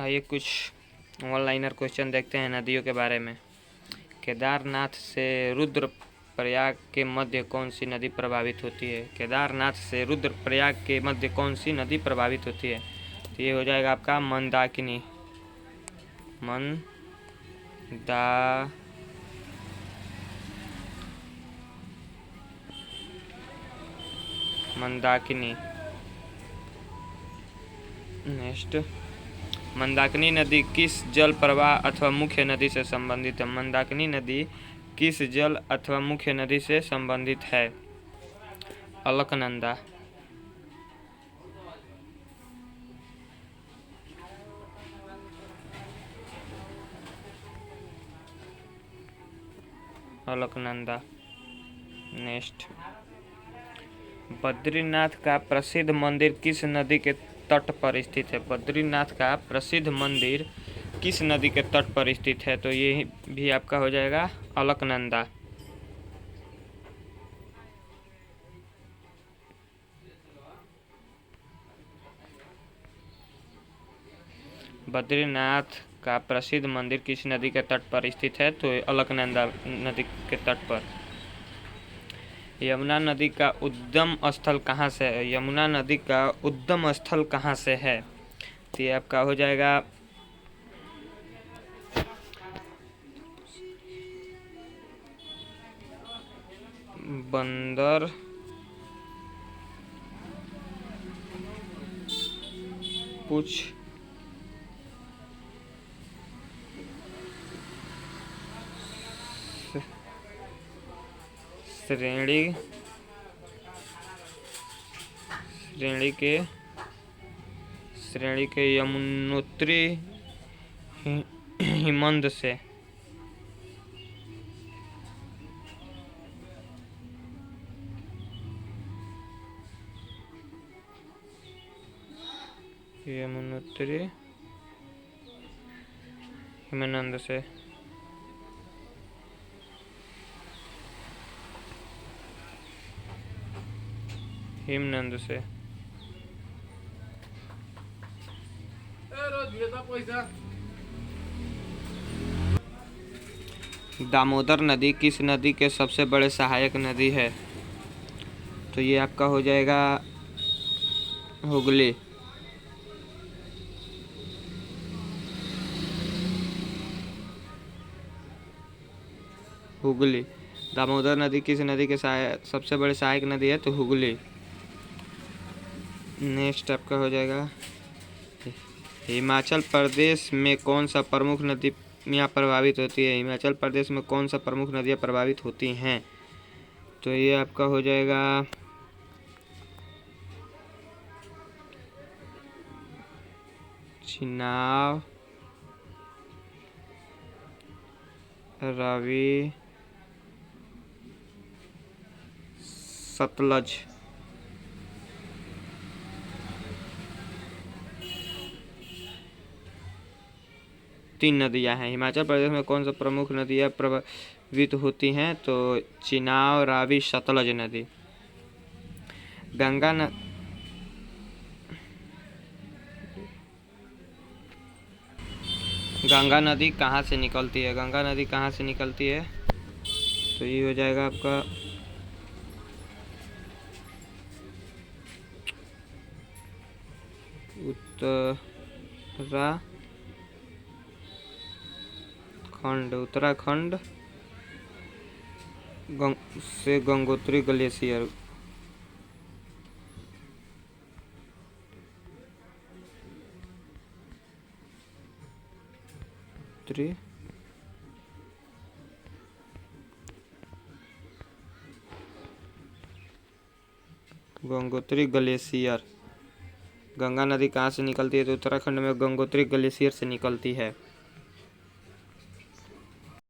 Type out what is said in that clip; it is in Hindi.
आइए कुछ ऑनलाइनर क्वेश्चन देखते हैं नदियों के बारे में। केदारनाथ से रुद्रप्रयाग के मध्य कौन सी नदी प्रभावित होती है? केदारनाथ से रुद्रप्रयाग के मध्य कौन सी नदी प्रभावित होती है? तो ये हो जाएगा आपका मंदाकिनी। मंदाकिनी। नेक्स्ट, मंदाकिनी नदी किस जल प्रवाह अथवा मुख्य नदी से संबंधित है? मंदाकिनी नदी किस जल अथवा मुख्य नदी से संबंधित है? अलकनंदा। अलकनंदा। नेक्स्ट, बद्रीनाथ का प्रसिद्ध मंदिर किस नदी के तट पर स्थित है? बद्रीनाथ का प्रसिद्ध मंदिर किस नदी के तट पर स्थित है? तो ये भी आपका हो जाएगा अलकनंदा। बद्रीनाथ का प्रसिद्ध मंदिर किस नदी के तट पर स्थित है? तो अलकनंदा नदी के तट पर। यमुना नदी का उद्गम स्थल कहाँ से है? यमुना नदी का उद्गम स्थल कहाँ से है? तो ये आपका हो जाएगा बंदर पूछ श्रेणी के यमुनोत्री हिमंद से। यमुनोत्री हिमानंद से। हिमनंद से। दामोदर नदी किस नदी के सबसे बड़े सहायक नदी है? तो ये आपका हो जाएगा हुगली। हुगली। दामोदर नदी किस नदी के सबसे बड़े सहायक नदी है? तो हुगली। नेक्स्ट आपका हो जाएगा, हिमाचल प्रदेश में कौन सा प्रमुख नदियाँ प्रभावित होती है? हिमाचल प्रदेश में कौन सा प्रमुख नदियाँ प्रभावित होती हैं? तो ये आपका हो जाएगा चिनाब, रावी, सतलज। तीन नदियां हैं। हिमाचल प्रदेश में कौन सा प्रमुख नदियां प्रभावित होती हैं? तो चिनाब, रावी, सतलज नदी। गंगा नदी कहाँ से निकलती है? गंगा नदी कहाँ से निकलती है? तो ये हो जाएगा आपका उत्तराखंड से गंगोत्री ग्लेशियर। गंगोत्री ग्लेशियर। गंगा नदी कहाँ से निकलती है? तो उत्तराखंड में गंगोत्री ग्लेशियर से निकलती है।